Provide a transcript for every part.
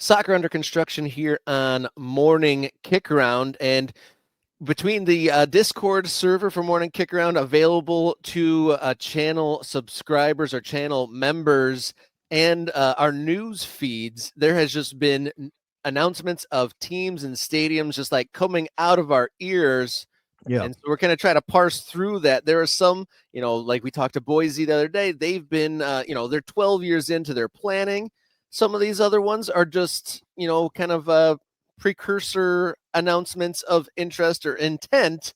Soccer under construction here on Morning Kick Around, and between the Discord server for Morning Kick Around available to channel subscribers or channel members and our news feeds, there has just been announcements of teams and stadiums just like coming out of our ears. Yeah. And so we're going to try to parse through that. There are some, like we talked to Boise the other day, they've been, they're 12 years into their planning. Some of these other ones are just, kind of precursor announcements of interest or intent.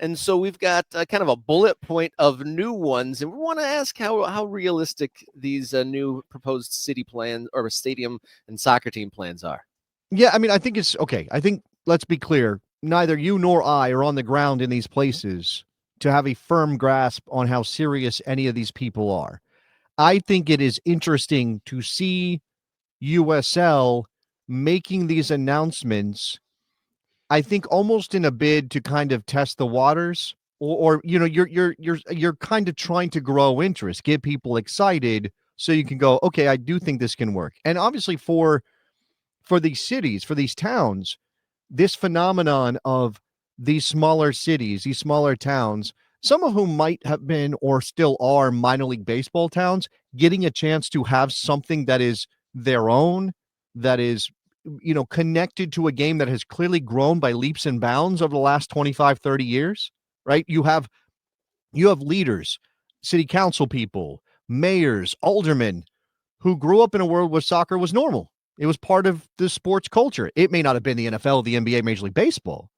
And so we've got kind of a bullet point of new ones. And we want to ask how realistic these new proposed city plans or stadium and soccer team plans are. Yeah, I mean, I think it's okay. I think, let's be clear, neither you nor I are on the ground in these places to have a firm grasp on how serious any of these people are. I think it is interesting to see USL making these announcements, I think almost in a bid to kind of test the waters, or you're kind of trying to grow interest, get people excited so you can go, okay, I do think this can work. And obviously for these cities, for these towns, this phenomenon of these smaller cities, these smaller towns, some of whom might have been or still are minor league baseball towns, getting a chance to have something that is their own, that is, connected to a game that has clearly grown by leaps and bounds over the last 25, 30 years, right? You have leaders, city council people, mayors, aldermen who grew up in a world where soccer was normal. It was part of the sports culture. It may not have been the NFL, the NBA, Major League Baseball,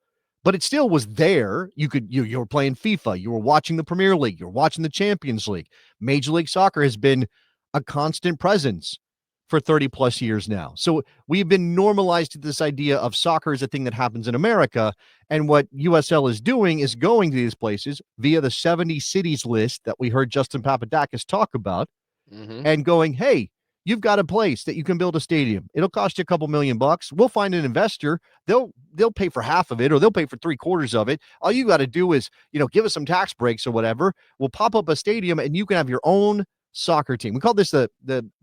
but it still was there. You were playing FIFA, you were watching the Premier League, you're watching the Champions League. Major League Soccer has been a constant presence for 30 plus years now. So we've been normalized to this idea of soccer as a thing that happens in America. And what USL is doing is going to these places via the 70 cities list that we heard Justin Papadakis talk about, and going, hey, you've got a place that you can build a stadium. It'll cost you a couple $1,000,000. We'll find an investor. They'll pay for half of it, or they'll pay for 3/4 of it. All you got to do is, give us some tax breaks or whatever. We'll pop up a stadium and you can have your own soccer team. We called this the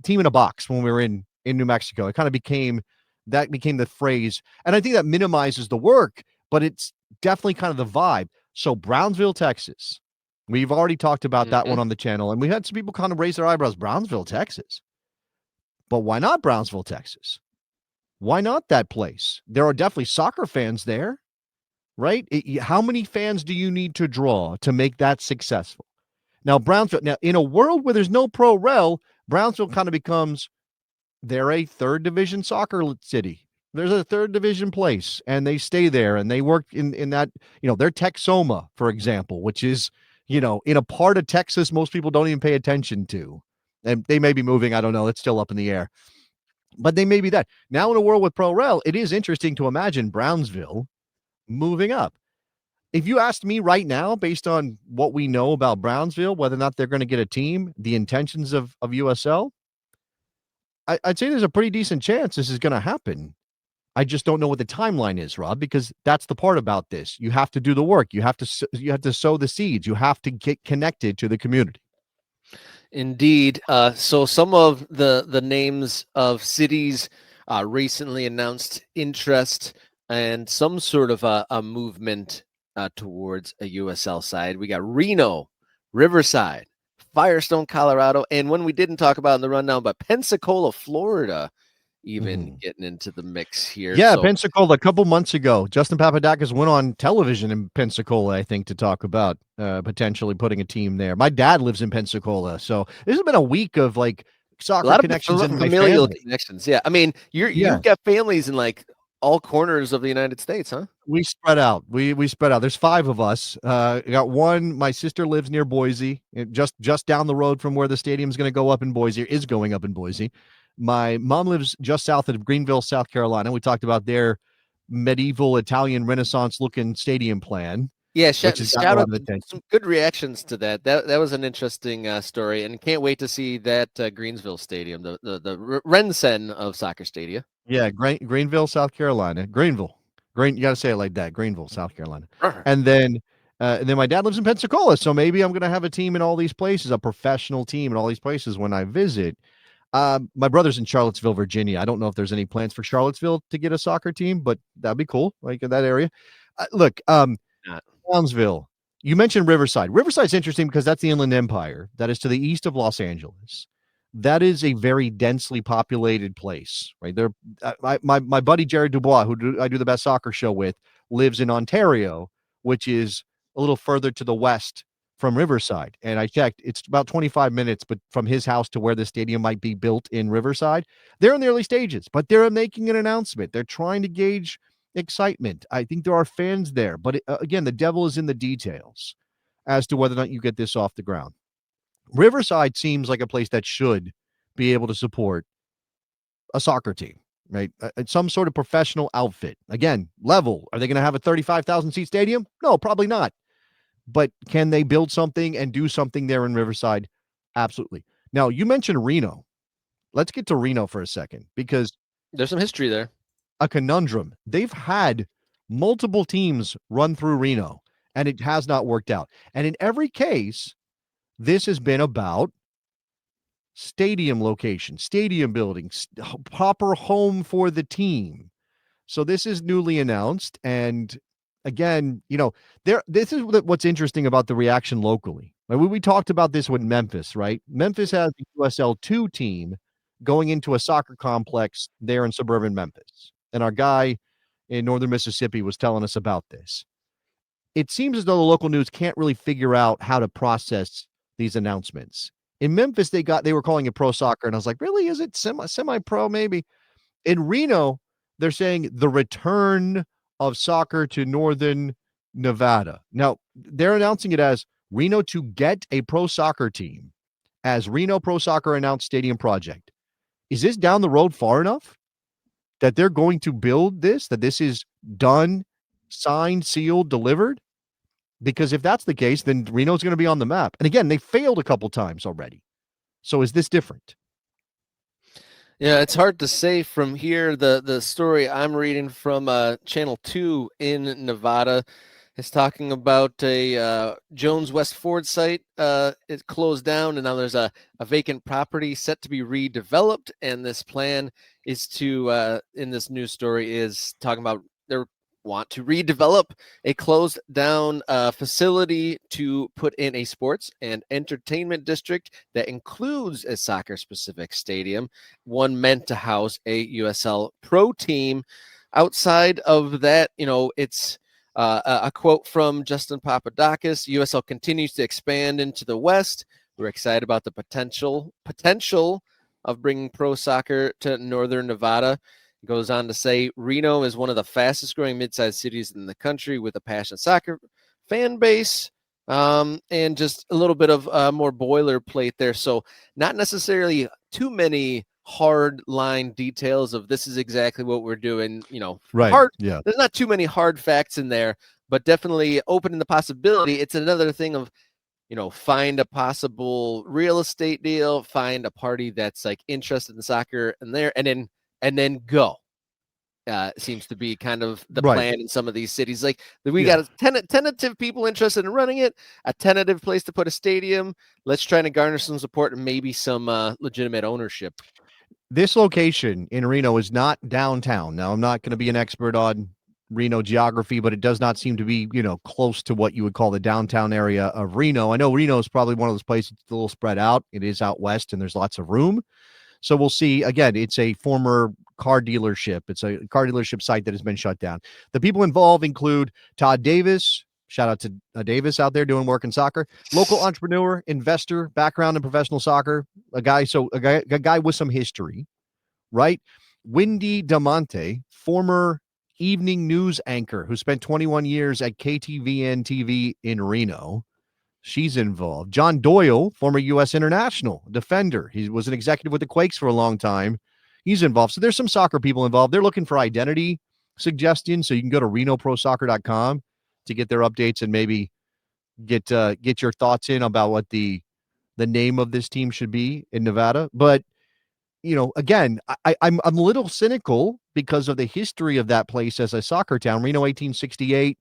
team in a box when we were in New Mexico. It kind of became the phrase. And I think that minimizes the work, but it's definitely kind of the vibe. So Brownsville, Texas. We've already talked about that one on the channel, and we had some people kind of raise their eyebrows. Brownsville, Texas. But why not Brownsville, Texas? Why not that place? There are definitely soccer fans there, right? How many fans do you need to draw to make that successful? Now, Brownsville, in a world where there's no pro rel, Brownsville kind of becomes, they're a third division soccer city. There's a third division place, and they stay there, and they work in that, they're Texoma, for example, which is, in a part of Texas most people don't even pay attention to. And they may be moving. I don't know. It's still up in the air. But they may be that. Now in a world with pro rel, it is interesting to imagine Brownsville moving up. If you asked me right now, based on what we know about Brownsville, whether or not they're going to get a team, the intentions of USL, I'd say there's a pretty decent chance this is going to happen. I just don't know what the timeline is, Rob, because that's the part about this. You have to do the work. You have to sow the seeds. You have to get connected to the community. Indeed. So some of the names of cities recently announced interest and some sort of a movement towards a USL side. We got Reno, Riverside, Firestone, Colorado, and one we didn't talk about in the rundown, but Pensacola, Florida, even getting into the mix here. Yeah, so, Pensacola, a couple months ago, Justin Papadakis went on television in Pensacola, I think, to talk about potentially putting a team there. My dad lives in Pensacola, so this has been a week of like soccer connections and familial connections. Yeah, I mean, you've got families in like all corners of the United States, huh? We spread out. We spread out. There's 5 of us. Got one. My sister lives near Boise, just down the road from where the stadium's going to go up in Boise, or is going up in Boise. My mom lives just south of Greenville, South Carolina. We talked about their medieval Italian Renaissance looking stadium plan. Yeah, shout out some good reactions to that. That was an interesting story, and can't wait to see that Greensville Stadium, the Rensen of soccer stadia. Yeah, Greenville, South Carolina. Greenville. You got to say it like that. Greenville, South Carolina. And then my dad lives in Pensacola, so maybe I'm going to have a team in all these places, a professional team in all these places when I visit. My brother's in Charlottesville, Virginia. I don't know if there's any plans for Charlottesville to get a soccer team, but that'd be cool, like in that area. Look, Not. Brownsville. You mentioned Riverside. Riverside's interesting because that's the Inland Empire that is to the east of Los Angeles. That is a very densely populated place, right? There, my buddy Jared Dubois, I do the best soccer show with, lives in Ontario, which is a little further to the west from Riverside. And I checked, it's about 25 minutes, but from his house to where the stadium might be built in Riverside, they're in the early stages, but they're making an announcement. They're trying to gauge excitement. I think there are fans there, but again, the devil is in the details as to whether or not you get this off the ground. Riverside seems like a place that should be able to support a soccer team, right? Some sort of professional outfit. Again, level. Are they going to have a 35,000 seat stadium? No, probably not. But can they build something and do something there in Riverside? Absolutely. Now, you mentioned Reno. Let's get to Reno for a second because There's some history there. a conundrum. They've had multiple teams run through Reno and it has not worked out. And in every case, this has been about stadium location, stadium building, proper home for the team. So this is newly announced. And again, this is what's interesting about the reaction locally. Like we talked about this with Memphis, right? Memphis has a USL2 team going into a soccer complex there in suburban Memphis. And our guy in northern Mississippi was telling us about this. It seems as though the local news can't really figure out how to process these announcements. In Memphis, they were calling it pro soccer, and I was like, really? Is it semi pro? Maybe. In Reno, they're saying the return of soccer to northern Nevada. Now, they're announcing it as Reno to get a pro soccer team, as Reno Pro Soccer announced stadium project. Is this down the road far enough that they're going to build this, that this is done, signed, sealed, delivered? Because if that's the case, then Reno's going to be on the map. And again, they failed a couple times already. So is this different? Yeah, it's hard to say from here. The story I'm reading from Channel 2 in Nevada is talking about a Jones West Ford site. It closed down, and now there's a vacant property set to be redeveloped. And this plan is to, in this news story, is talking about they're want to redevelop a closed down facility to put in a sports and entertainment district that includes a soccer specific stadium, one meant to house a USL pro team. Outside of that, it's a quote from Justin Papadakis: USL continues to expand into the West. We're excited about the potential of bringing pro soccer to northern Nevada. Goes on to say Reno is one of the fastest growing mid-sized cities in the country with a passionate soccer fan base, and just a little bit of more boilerplate there. So not necessarily too many hard line details of this is exactly what we're doing. Right. Hard. Yeah. There's not too many hard facts in there, but definitely opening the possibility. It's another thing of, find a possible real estate deal, find a party that's like interested in soccer and there, and then go. Seems to be kind of the Right. plan in some of these cities. Like we got a tentative people interested in running it, a tentative place to put a stadium. Let's try to garner some support and maybe some legitimate ownership. This location in Reno is not downtown. Now, I'm not going to be an expert on Reno geography, but it does not seem to be, close to what you would call the downtown area of Reno. I know Reno is probably one of those places that's a little spread out. It is out west and there's lots of room. So we'll see. Again, it's a former car dealership. It's a car dealership site that has been shut down. The people involved include Todd Davis. Shout out to Davis out there doing work in soccer. Local entrepreneur, investor, background in professional soccer. A guy with some history, right? Wendy Damonte, former evening news anchor who spent 21 years at KTVN TV in Reno. She's involved. John Doyle, former U.S. international defender. He was an executive with the Quakes for a long time. He's involved. So there's some soccer people involved. They're looking for identity suggestions. So you can go to renoprosoccer.com to get their updates and maybe get your thoughts in about what the name of this team should be in Nevada. But, again, I'm a little cynical because of the history of that place as a soccer town. Reno 1868,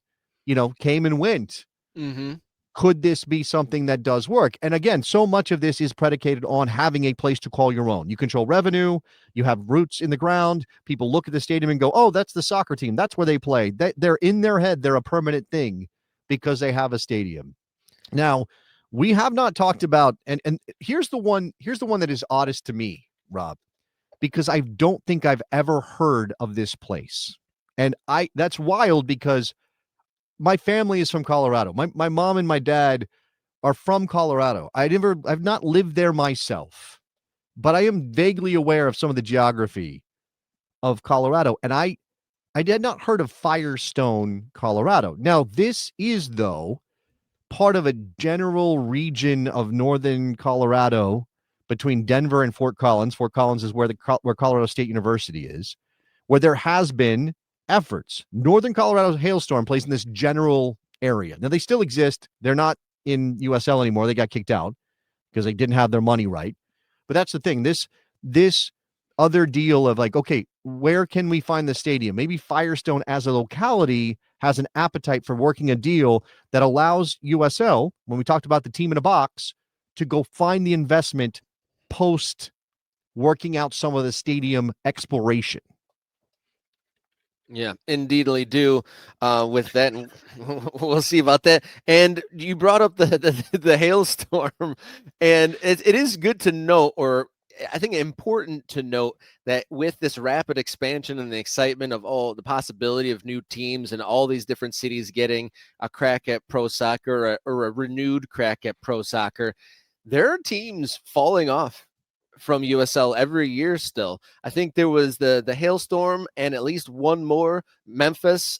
came and went. Mm-hmm. could this be something that does work? And again, so much of this is predicated on having a place to call your own. You control revenue, you have roots in the ground. People look at the stadium and go, oh, that's the soccer team. That's where they play. They're in their head, they're a permanent thing because they have a stadium. Now, we have not talked about, and here's the one that is oddest to me, Rob, because I don't think I've ever heard of this place. And that's wild because my family is from Colorado. My mom and my dad are from Colorado. I've not lived there myself, but I am vaguely aware of some of the geography of Colorado. And I had not heard of Firestone, Colorado. Now, this is, though, part of a general region of northern Colorado between Denver and Fort Collins. Fort Collins is where where Colorado State University is, where there has been efforts. Northern Colorado hailstorm plays in this general area. Now, they still exist. They're not in USL anymore. They got kicked out because they didn't have their money right. But that's the thing. This other deal of like, okay, where can we find the stadium? Maybe Firestone as a locality has an appetite for working a deal that allows USL, when we talked about the team in a box, to go find the investment post working out some of the stadium exploration. Yeah, indeedly do. With that, and we'll see about that. And you brought up the hailstorm, and it is good to note, or I think important to note, that with this rapid expansion and the excitement of all the possibility of new teams and all these different cities getting a crack at pro soccer, or a renewed crack at pro soccer, there are teams falling off from USL every year still. I think there was the hailstorm and at least one more. Memphis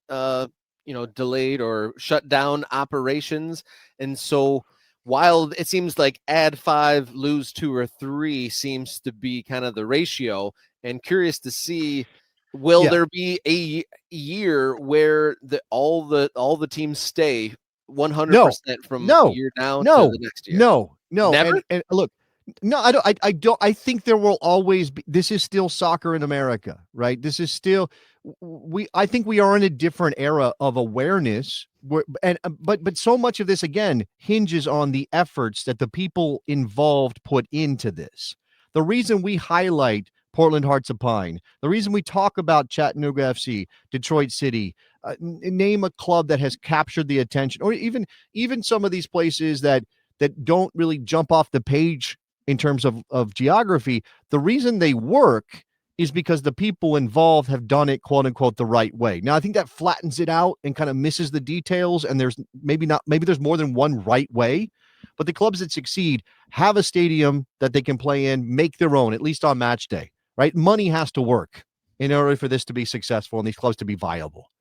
delayed or shut down operations. And so while it seems like add 5, lose 2 or 3 seems to be kind of the ratio, and curious to see, will there be a year where all the teams stay 100% from year now to the next year? No. Never? And look, no, I don't. I don't. I think there will always be. This is still soccer in America, right? This is still. I think we are in a different era of awareness. But so much of this again hinges on the efforts that the people involved put into this. The reason we highlight Portland Hearts of Pine, the reason we talk about Chattanooga FC, Detroit City, name a club that has captured the attention, or even some of these places that don't really jump off the page in terms of geography. The reason they work is because the people involved have done it, quote unquote, the right way. Now, I think that flattens it out and kind of misses the details. And there's maybe there's more than one right way, but the clubs that succeed have a stadium that they can play in, make their own, at least on match day, right? Money has to work in order for this to be successful and these clubs to be viable,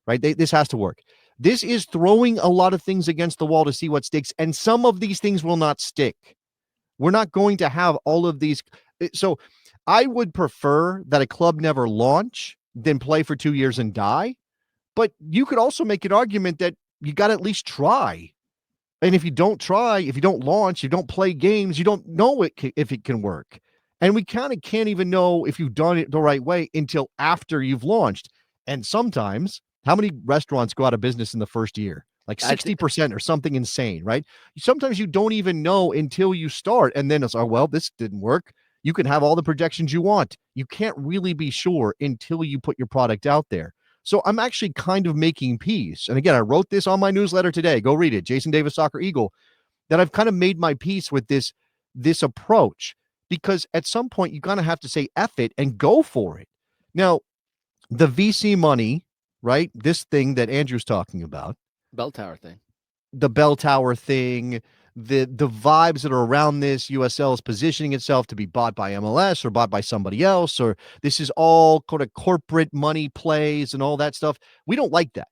right? This has to work. This is throwing a lot of things against the wall to see what sticks. And some of these things will not stick. We're not going to have all of these. So I would prefer that a club never launch than play for 2 years and die. But you could also make an argument that you got to at least try. And if you don't try, if you don't launch, you don't play games, you don't know if it can work. And we kind of can't even know if you've done it the right way until after you've launched. And sometimes, how many restaurants go out of business in the first year? Like 60% or something insane, right? Sometimes you don't even know until you start. And then it's, oh, well, this didn't work. You can have all the projections you want. You can't really be sure until you put your product out there. So I'm actually kind of making peace. And again, I wrote this on my newsletter today. Go read it. Jason Davis, Soccer Eagle. That I've kind of made my peace with this approach, because at some point you're going to have to say F it and go for it. Now, the VC money, right? This thing that Andrew's talking about. Bell tower thing. The bell tower thing, the vibes that are around this. USL is positioning itself to be bought by MLS or bought by somebody else, or this is all kind of corporate money plays and all that stuff. We don't like that.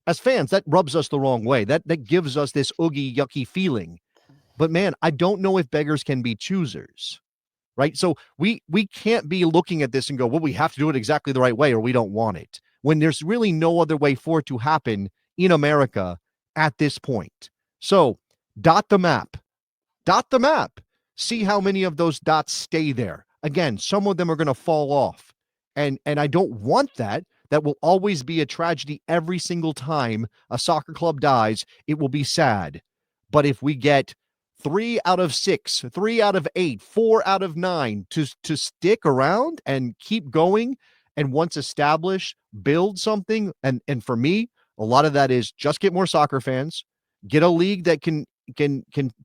As fans, that rubs us the wrong way. That gives us this oogie, yucky feeling. But man, I don't know if beggars can be choosers, right? So we can't be looking at this and go, well, we have to do it exactly the right way or we don't want it, when there's really no other way for it to happen in America at this point. So dot the map, see how many of those dots stay there. Again, some of them are going to fall off. And I don't want that, that will always be a tragedy every single time a soccer club dies. It will be sad. But if we get 3 out of 6, 3 out of 8, 4 out of 9 to stick around and keep going, and once established, build something. And for me, a lot of that is just get more soccer fans, get a league that can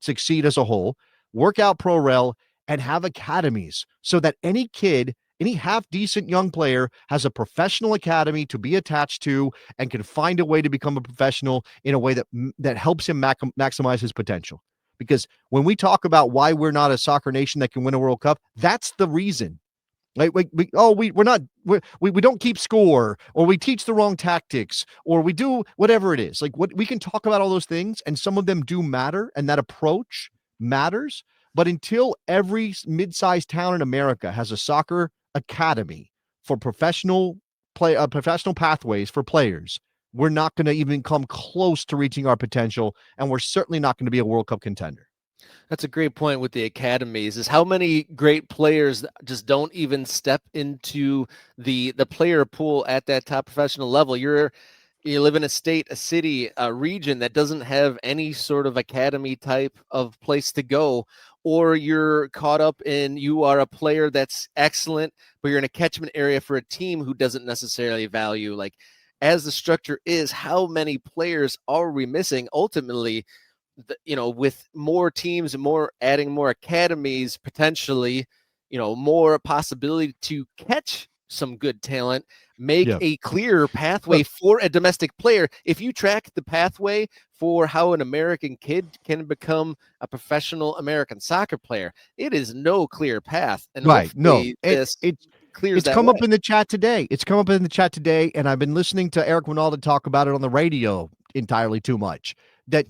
succeed as a whole, work out pro rel, and have academies so that any kid, any half decent young player has a professional academy to be attached to and can find a way to become a professional in a way that helps him maximize his potential. Because when we talk about why we're not a soccer nation that can win a World Cup, that's the reason. Like we're not we don't keep score, or we teach the wrong tactics, or we do whatever it is. Like, what we can talk about all those things, and some of them do matter, and that approach matters. But until every mid-sized town in America has a soccer academy for professional pathways for players, we're not going to even come close to reaching our potential, and we're certainly not going to be a World Cup contender. That's a great point with the academies, is how many great players just don't even step into the player pool at that top professional level. You live in a state, a city, a region that doesn't have any sort of academy type of place to go, or you're caught up in, you are a player that's excellent, but you're in a catchment area for a team who doesn't necessarily value, like, as the structure is, how many players are we missing ultimately? With more teams and more adding more academies, potentially, more possibility to catch some good talent, make Yeah. a clear pathway Look, for a domestic player. If you track the pathway for how an American kid can become a professional American soccer player, it is no clear path. And right. No, hopefully this clears it's that come up way. in the chat today. It's come up in the chat today, and I've been listening to Eric Winalda talk about it on the radio entirely too much. That,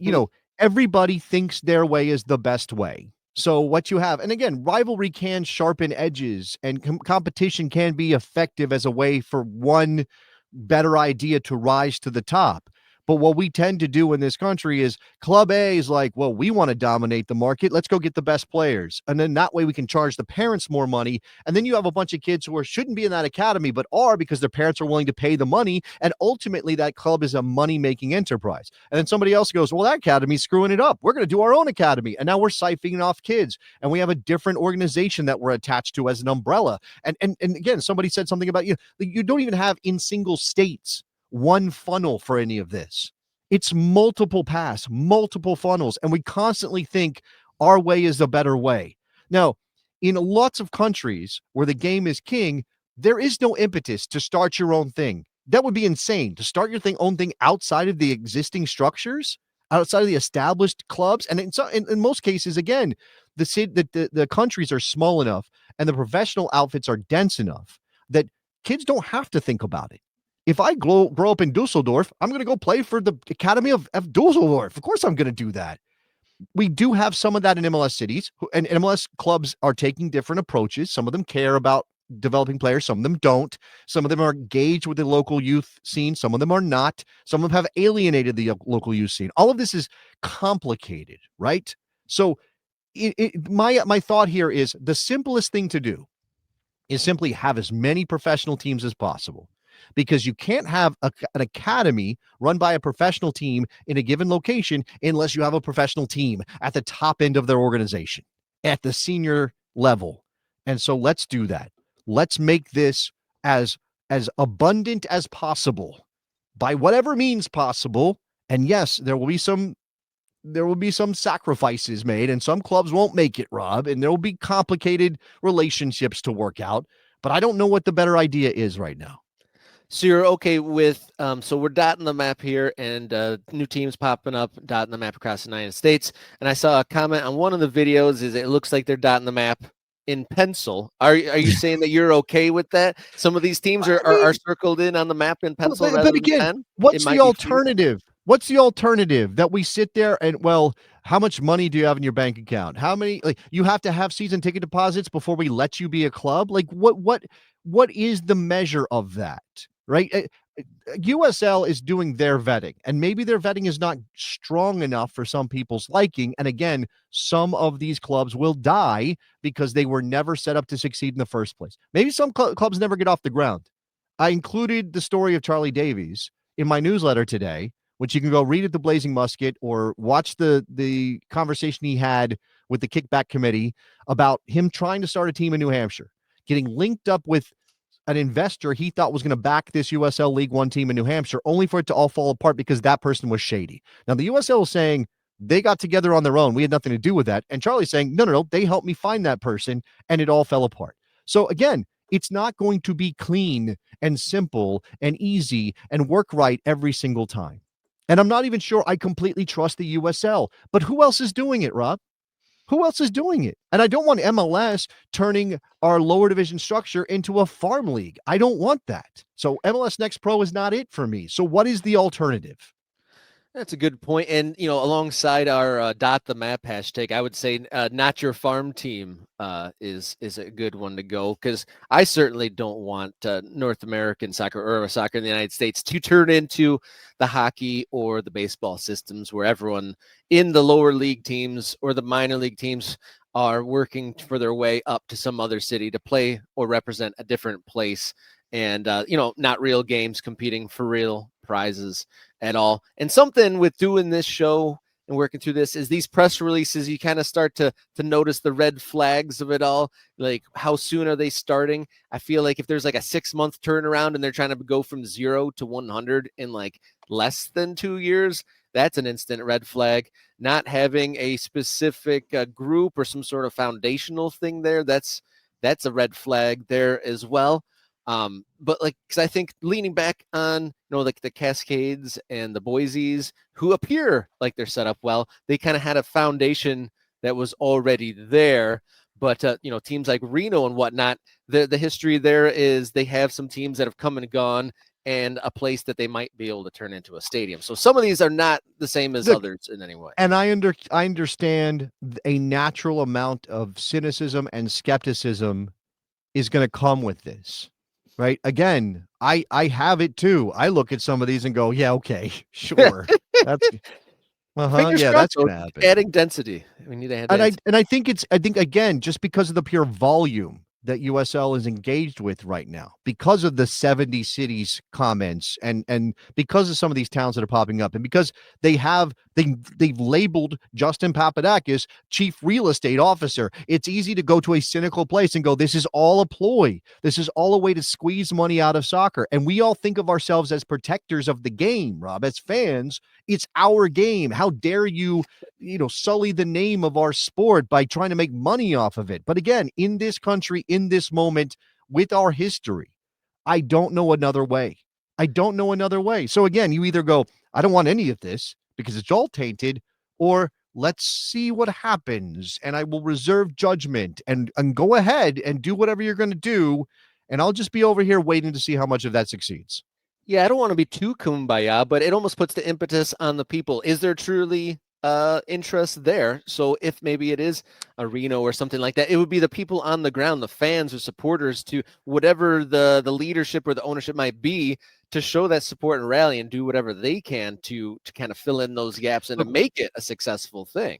everybody thinks their way is the best way. So what you have, and again, rivalry can sharpen edges, and competition can be effective as a way for one better idea to rise to the top. But what we tend to do in this country is Club A is like, well, we want to dominate the market. Let's go get the best players. And then that way we can charge the parents more money. And then you have a bunch of kids who shouldn't be in that academy, but are, because their parents are willing to pay the money. And ultimately that club is a money-making enterprise. And then somebody else goes, well, that academy's screwing it up. We're going to do our own academy. And now we're siphoning off kids. And we have a different organization that we're attached to as an umbrella. And again, somebody said something about, you don't even have in single states one funnel for any of this. It's multiple paths, multiple funnels, and we constantly think our way is the better way. Now, in lots of countries where the game is king, there is no impetus to start your own thing. That would be insane, to start your own thing outside of the existing structures, outside of the established clubs. And in most cases, again, the countries are small enough and the professional outfits are dense enough that kids don't have to think about it. If I grow up in Dusseldorf, I'm going to go play for the Academy of Dusseldorf. Of course, I'm going to do that. We do have some of that in MLS cities, and MLS clubs are taking different approaches. Some of them care about developing players, some of them don't. Some of them are engaged with the local youth scene, some of them are not. Some of them have alienated the local youth scene. All of this is complicated, right? So my thought here is the simplest thing to do is simply have as many professional teams as possible, because you can't have an academy run by a professional team in a given location unless you have a professional team at the top end of their organization, at the senior level. And so let's do that. Let's make this as abundant as possible by whatever means possible. And yes, there will be some sacrifices made, and some clubs won't make it, Rob, and there will be complicated relationships to work out. But I don't know what the better idea is right now. So you're okay with, so we're dotting the map here, and new teams popping up, dotting the map across the United States. And I saw a comment on one of the videos, is it looks like they're dotting the map in pencil. Are you saying that you're okay with that? Some of these teams I are mean, circled in on the map in pencil but rather than again, pen. It what's the might be feasible. alternative? What's the alternative? That we sit there and, well, how much money do you have in your bank account? How many, like, you have to have season ticket deposits before we let you be a club? Like, what is the measure of that? Right? USL is doing their vetting, and maybe their vetting is not strong enough for some people's liking. And again, some of these clubs will die because they were never set up to succeed in the first place. Maybe some clubs never get off the ground. I included the story of Charlie Davies in my newsletter today, which you can go read at the Blazing Musket or watch the conversation he had with the kickback committee about him trying to start a team in New Hampshire, getting linked up with an investor he thought was going to back this USL League One team in New Hampshire, only for it to all fall apart because that person was shady. Now, the USL is saying they got together on their own. We had nothing to do with that. And Charlie's saying, no, they helped me find that person, and it all fell apart. So again, it's not going to be clean and simple and easy and work right every single time. And I'm not even sure I completely trust the USL. But who else is doing it, Rob? Who else is doing it? And I don't want MLS turning our lower division structure into a farm league. I don't want that. So MLS Next Pro is not it for me. So what is the alternative? That's a good point. And, alongside our dot the map hashtag, I would say not your farm team is a good one to go, because I certainly don't want North American soccer or soccer in the United States to turn into the hockey or the baseball systems where everyone in the lower league teams or the minor league teams are working for their way up to some other city to play or represent a different place. And, not real games competing for real prizes at all. And something with doing this show and working through this is these press releases, you kind of start to notice the red flags of it all. Like, how soon are they starting? I feel like if there's like a 6-month turnaround and they're trying to go from 0 to 100 in like less than 2 years, that's an instant red flag. Not having a specific group or some sort of foundational thing there, that's a red flag there as well. But like, because I think leaning back on, like the Cascades and the Boise's, who appear like they're set up well, they kind of had a foundation that was already there. But, teams like Reno and whatnot, the history there is they have some teams that have come and gone and a place that they might be able to turn into a stadium. So some of these are not the same as others in any way. And I understand a natural amount of cynicism and skepticism is going to come with this. Right. Again, I have it too. I look at some of these and go, yeah, okay, sure. That's Yeah, that's gonna happen. Adding density. We need to add density. I think again, just because of the pure volume that USL is engaged with right now, because of the 70 cities comments and because of some of these towns that are popping up, and because they've labeled Justin Papadakis chief real estate officer. It's easy to go to a cynical place and go, this is all a ploy. This is all a way to squeeze money out of soccer. And we all think of ourselves as protectors of the game, Rob. As fans, it's our game. How dare you sully the name of our sport by trying to make money off of it? But again, in this country, in this moment, with our history, I don't know another way. I don't know another way. So again, you either go, I don't want any of this because it's all tainted, or let's see what happens, and I will reserve judgment and go ahead and do whatever you're going to do, and I'll just be over here waiting to see how much of that succeeds. Yeah, I don't want to be too kumbaya, but it almost puts the impetus on the people. Is there truly interest there? So if maybe it is a Reno or something like that, it would be the people on the ground, the fans or supporters, to whatever the leadership or the ownership might be, to show that support and rally and do whatever they can to kind of fill in those gaps and to make it a successful thing.